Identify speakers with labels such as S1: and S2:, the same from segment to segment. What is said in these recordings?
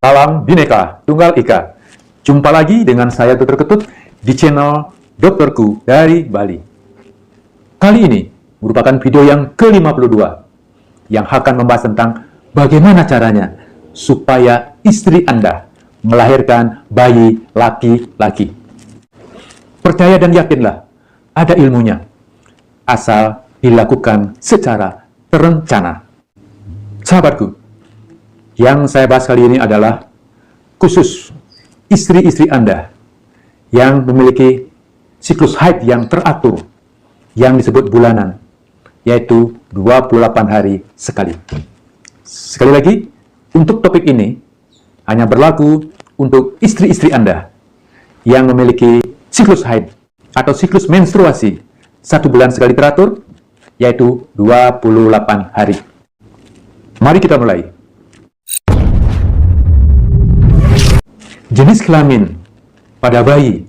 S1: Salam Bhinneka Tunggal Ika. Jumpa lagi dengan saya Dr. Ketut di channel Dokterku dari Bali. Kali ini merupakan video yang ke-52 yang akan membahas tentang bagaimana caranya supaya istri Anda melahirkan bayi laki-laki. Percaya dan yakinlah, ada ilmunya, asal dilakukan secara terencana. Sahabatku, yang saya bahas kali ini adalah khusus istri-istri Anda yang memiliki siklus haid yang teratur, yang disebut bulanan, yaitu 28 hari sekali. Sekali lagi, untuk topik ini hanya berlaku untuk istri-istri Anda yang memiliki siklus haid atau siklus menstruasi 1 bulan sekali teratur, yaitu 28 hari. Mari kita mulai. Jenis kelamin pada bayi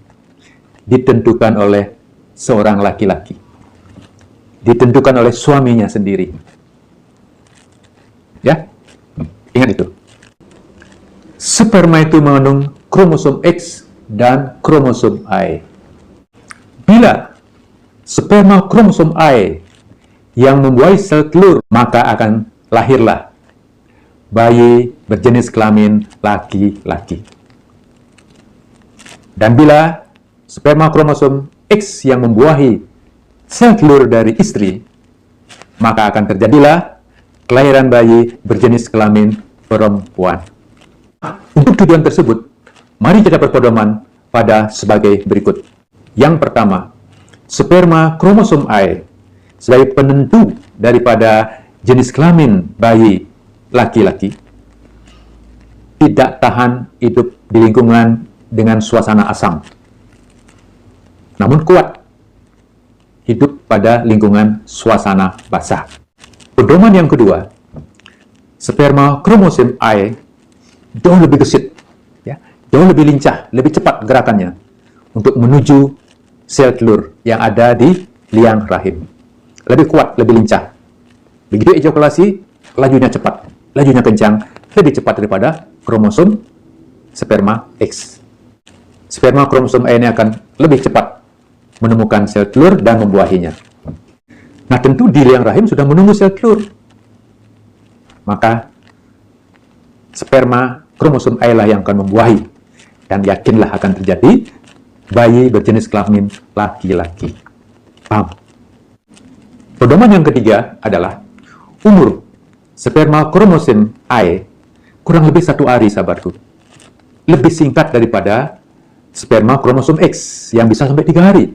S1: ditentukan oleh seorang laki-laki, ditentukan oleh suaminya sendiri. Ya, ingat itu. Sperma itu mengandung kromosom X dan kromosom Y. Bila sperma kromosom Y yang membuahi sel telur, maka akan lahirlah bayi berjenis kelamin laki-laki. Dan bila sperma kromosom X yang membuahi sel telur dari istri, maka akan terjadilah kelahiran bayi berjenis kelamin perempuan. Untuk tujuan tersebut, mari kita berpedoman pada sebagai berikut. Yang pertama, sperma kromosom Y sebagai penentu daripada jenis kelamin bayi laki-laki tidak tahan hidup di lingkungan dengan suasana asam, namun kuat hidup pada lingkungan suasana basah. Pedoman yang kedua, sperma kromosom Y jauh lebih gesit, ya, jauh lebih lincah, lebih cepat gerakannya untuk menuju sel telur yang ada di liang rahim. Lebih kuat, lebih lincah. Begitu ejakulasi, lajunya cepat, lajunya kencang, lebih cepat daripada kromosom sperma X. Sperma kromosom Y ini akan lebih cepat menemukan sel telur dan membuahinya. Nah, tentu di liang rahim sudah menunggu sel telur. Maka sperma kromosom Y lah yang akan membuahi, dan yakinlah akan terjadi bayi berjenis kelamin laki-laki. Paham? Pedoman yang ketiga adalah umur sperma kromosom Y kurang lebih 1 hari, sahabatku. Lebih singkat daripada sperma kromosom X yang bisa sampai 3 hari.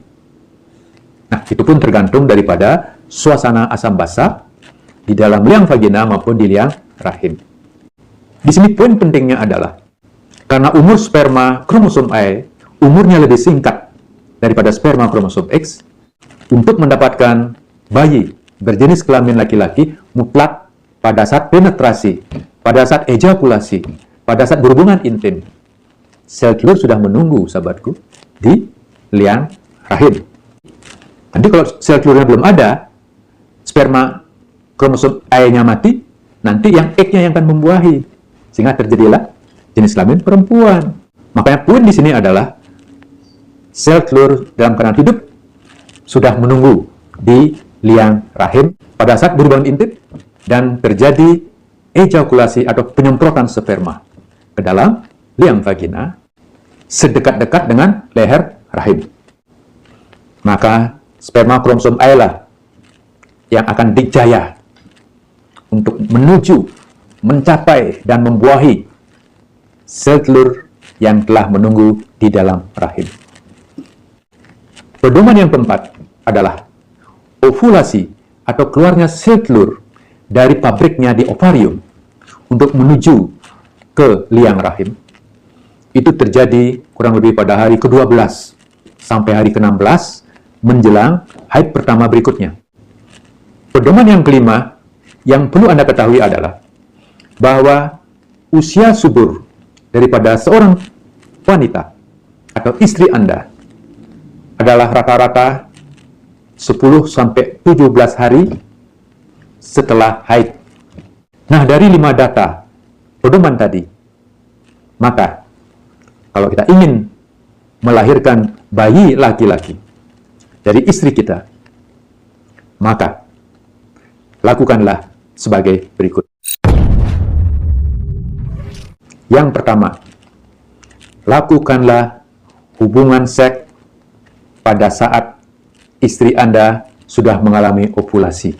S1: Nah, itu pun tergantung daripada suasana asam basah di dalam liang vagina maupun di liang rahim. Di sini poin pentingnya adalah karena umur sperma kromosom Y umurnya lebih singkat daripada sperma kromosom X, untuk mendapatkan bayi berjenis kelamin laki-laki mutlak pada saat penetrasi, pada saat ejakulasi, pada saat berhubungan intim, sel telur sudah menunggu, sahabatku, di liang rahim. Nanti kalau sel telurnya belum ada, sperma kromosom Y-nya mati, nanti yang X-nya yang akan membuahi, sehingga terjadilah jenis kelamin perempuan. Makanya poin di sini adalah sel telur dalam keadaan hidup sudah menunggu di liang rahim pada saat berhubungan intim dan terjadi ejakulasi atau penyemprotan sperma ke dalam liang vagina sedekat-dekat dengan leher rahim. Maka sperma kromosom Y lah yang akan dijaya untuk menuju, mencapai, dan membuahi sel telur yang telah menunggu di dalam rahim. Pedoman yang keempat adalah ovulasi atau keluarnya sel telur dari pabriknya di ovarium untuk menuju ke liang rahim. Itu terjadi kurang lebih pada hari ke-12 sampai hari ke-16 menjelang haid pertama berikutnya. Pedoman yang kelima yang perlu Anda ketahui adalah bahwa usia subur daripada seorang wanita atau istri Anda adalah rata-rata 10 sampai 17 hari setelah haid. Nah, dari 5 data pedoman tadi, Maka, kalau kita ingin melahirkan bayi laki-laki dari istri kita, maka lakukanlah sebagai berikut. Yang pertama, lakukanlah hubungan seks pada saat istri Anda sudah mengalami ovulasi.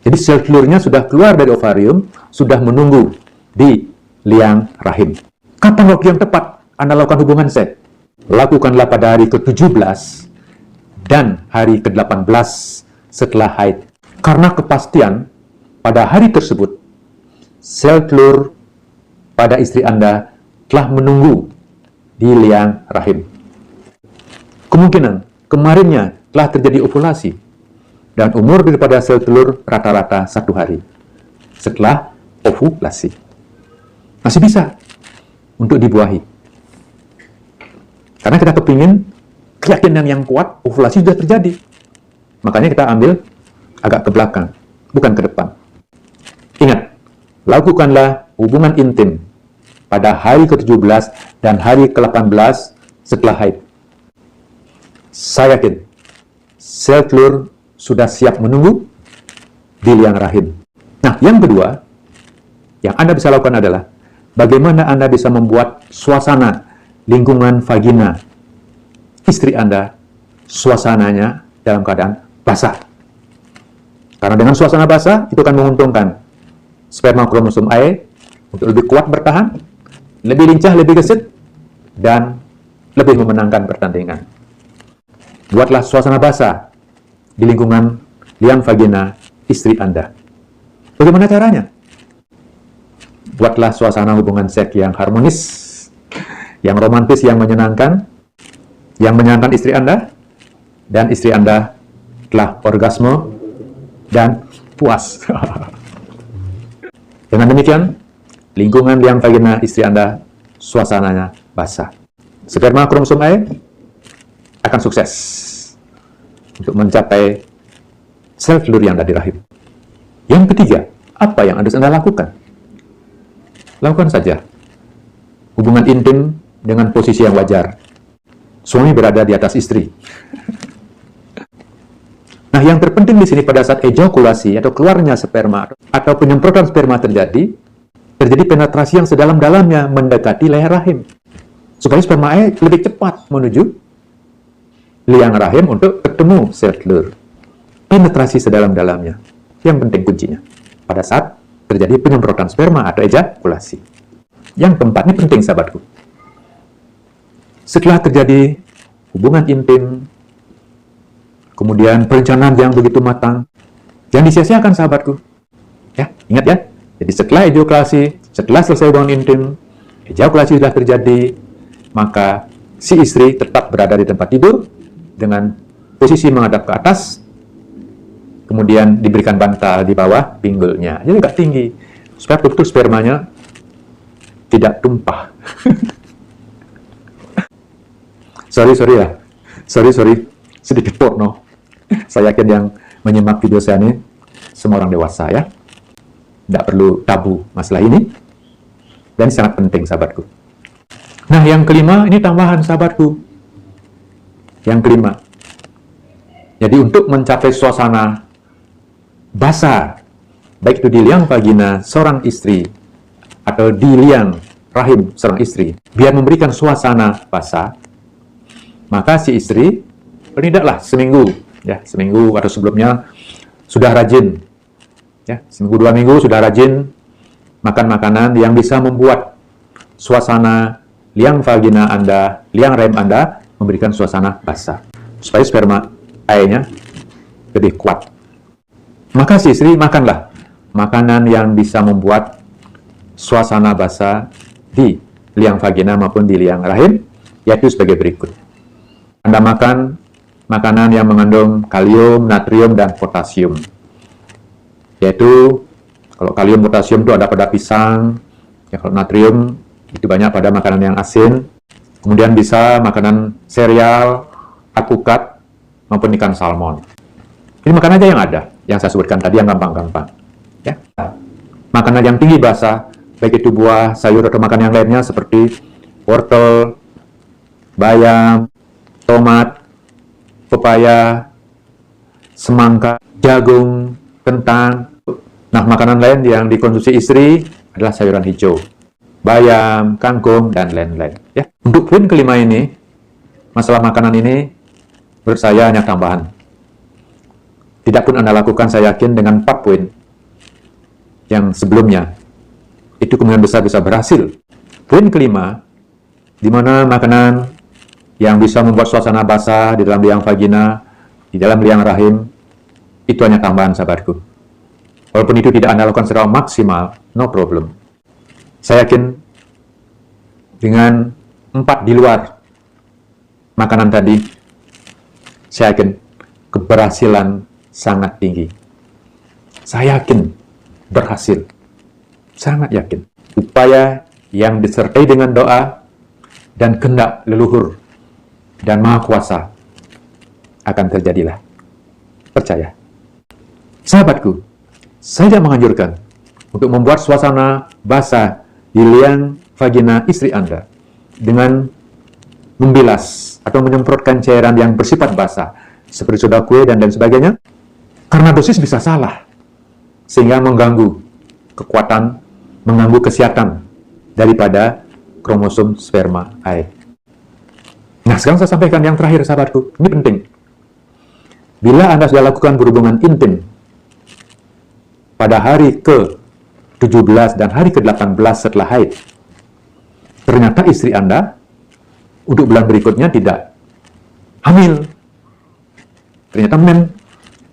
S1: Jadi sel telurnya sudah keluar dari ovarium, sudah menunggu di liang rahim. Kapan waktu yang tepat Anda lakukan hubungan seks? Lakukanlah pada hari ke-17 dan hari ke-18 setelah haid. Karena kepastian pada hari tersebut, sel telur pada istri Anda telah menunggu di liang rahim. Kemungkinan kemarinnya telah terjadi ovulasi, dan umur daripada sel telur rata-rata 1 hari setelah ovulasi. Masih bisa untuk dibuahi. Karena kita kepingin keyakinan yang kuat, ovulasi sudah terjadi. Makanya kita ambil agak ke belakang, bukan ke depan. Ingat, lakukanlah hubungan intim pada hari ke-17 dan hari ke-18 setelah haid. Saya yakin, sel telur sudah siap menunggu di liang rahim. Nah, yang kedua, yang Anda bisa lakukan adalah bagaimana Anda bisa membuat suasana lingkungan vagina istri Anda, suasananya dalam keadaan basah. Karena dengan suasana basah, itu akan menguntungkan sperma kromosom A untuk lebih kuat bertahan, lebih lincah, lebih gesit, dan lebih memenangkan pertandingan. Buatlah suasana basah di lingkungan liang vagina istri Anda. Bagaimana caranya? Buatlah suasana hubungan seks yang harmonis, yang romantis, yang menyenangkan istri Anda, dan istri Anda telah orgasme dan puas. Dengan demikian, lingkungan liang vagina istri Anda, suasananya basah. Sperma kromosom A akan sukses untuk mencapai sel telur yang ada di rahim. Yang ketiga, apa yang harus Anda lakukan? Lakukan saja hubungan intim dengan posisi yang wajar. Suami berada di atas istri. Nah, yang terpenting di sini pada saat ejakulasi atau keluarnya sperma atau penyemprotan sperma terjadi penetrasi yang sedalam-dalamnya mendekati leher rahim. Supaya sperma A lebih cepat menuju liang rahim untuk ketemu sel telur. Penetrasi sedalam-dalamnya. Yang penting kuncinya. Pada saat terjadi penyemprotan sperma atau ejakulasi. Yang keempat, ini penting sahabatku. Setelah terjadi hubungan intim, kemudian perencanaan yang begitu matang, jangan disia-siakan sahabatku. Ya, ingat ya. Jadi setelah ejakulasi, setelah selesai hubungan intim, ejakulasi sudah terjadi, maka si istri tetap berada di tempat tidur dengan posisi menghadap ke atas, kemudian diberikan bantal di bawah pinggulnya. Jadi agak tinggi, supaya betul spermanya tidak tumpah. Sorry ya. Sorry. Sedikit porno. Saya yakin yang menyimak video saya ini semua orang dewasa ya. Tidak perlu tabu masalah ini. Dan sangat penting sahabatku. Nah, yang kelima, ini tambahan sahabatku. Yang kelima. Jadi untuk mencapai suasana basah, baik itu di liang vagina seorang istri atau di liang rahim seorang istri, biar memberikan suasana basah, maka si istri paling tidaklah seminggu atau sebelumnya sudah rajin, ya, seminggu 2 minggu sudah rajin makan makanan yang bisa membuat suasana liang vagina Anda, liang rahim Anda memberikan suasana basah, supaya sperma A-nya lebih kuat. Maka si istri makanlah makanan yang bisa membuat suasana basah di liang vagina maupun di liang rahim, yaitu sebagai berikut. Anda makan makanan yang mengandung kalium, natrium, dan potasium. Yaitu, kalau kalium, potasium itu ada pada pisang, ya, kalau natrium itu banyak pada makanan yang asin. Kemudian bisa makanan sereal, alpukat, maupun ikan salmon. Ini makanan aja yang ada, yang saya sebutkan tadi yang gampang-gampang. Ya. Makanan yang tinggi basah baik itu buah, sayur, atau makan yang lainnya seperti wortel, bayam, tomat, pepaya, semangka, jagung, kentang. Nah, makanan lain yang dikonsumsi istri adalah sayuran hijau, bayam, kangkung, dan lain-lain. Ya. Untuk poin kelima ini, masalah makanan ini, menurut saya hanya tambahan. Tidak pun Anda lakukan, saya yakin dengan 4 poin yang sebelumnya, itu kemungkinan besar bisa berhasil. Poin kelima, di mana makanan yang bisa membuat suasana basah di dalam liang vagina, di dalam liang rahim, itu hanya tambahan, sahabatku. Walaupun itu tidak Anda lakukan secara maksimal, no problem. Saya yakin dengan 4 di luar makanan tadi, saya yakin keberhasilan sangat tinggi. Saya yakin berhasil. Sangat yakin. Upaya yang disertai dengan doa dan kehendak leluhur dan Maha Kuasa akan terjadilah. Percaya. Sahabatku, saya menganjurkan untuk membuat suasana basah di liang vagina istri Anda dengan membilas atau menyemprotkan cairan yang bersifat basah seperti soda kue dan lain sebagainya, karena dosis bisa salah sehingga mengganggu kekuatan, mengganggu kesehatan daripada kromosom sperma A. Nah, sekarang saya sampaikan yang terakhir, sahabatku. Ini penting. Bila Anda sudah lakukan berhubungan intim pada hari ke-17 dan hari ke-18 setelah haid, ternyata istri Anda untuk bulan berikutnya tidak hamil. Ternyata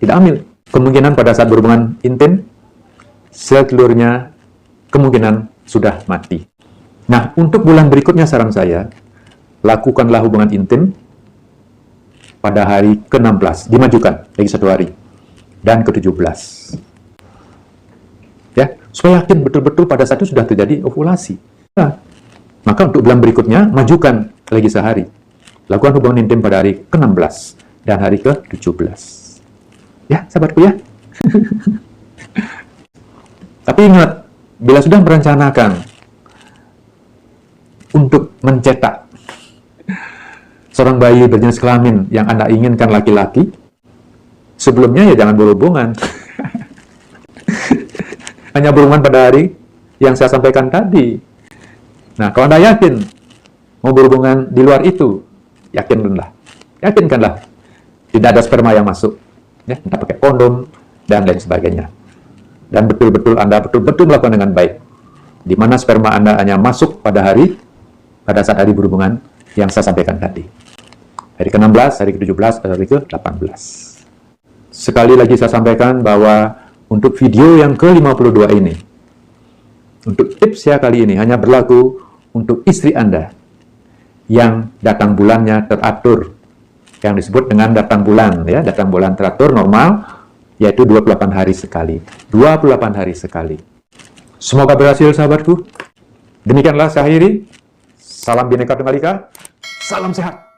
S1: tidak hamil. Kemungkinan pada saat berhubungan intim, sel telurnya kemungkinan sudah mati. Nah, untuk bulan berikutnya saran saya, lakukanlah hubungan intim pada hari ke-16, dimajukan lagi 1 hari, dan ke-17. Ya, supaya yakin betul-betul pada saat itu sudah terjadi ovulasi. Nah, maka untuk bulan berikutnya, majukan lagi sehari. Lakukan hubungan intim pada hari ke-16 dan hari ke-17. Ya, sahabatku ya. Tapi ingat, bila sudah merencanakan untuk mencetak seorang bayi berjenis kelamin yang Anda inginkan laki-laki, sebelumnya ya jangan berhubungan. Hanya berhubungan pada hari yang saya sampaikan tadi. Nah, kalau Anda yakin mau berhubungan di luar itu, yakinkanlah tidak ada sperma yang masuk. Ya, Anda pakai kondom dan lain sebagainya. Dan betul-betul Anda betul-betul melakukan dengan baik. Di mana sperma Anda hanya masuk pada saat hari berhubungan yang saya sampaikan tadi. Hari ke-16, hari ke-17, hari ke-18. Sekali lagi saya sampaikan bahwa untuk video yang ke-52 ini, untuk tips saya kali ini hanya berlaku untuk istri Anda yang datang bulannya teratur, yang disebut dengan datang bulan, ya, datang bulan teratur normal, yaitu 28 hari sekali. 28 hari sekali. Semoga berhasil, sahabatku. Demikianlah saya akhiri. Salam Bhinneka Tunggal Ika. Salam sehat.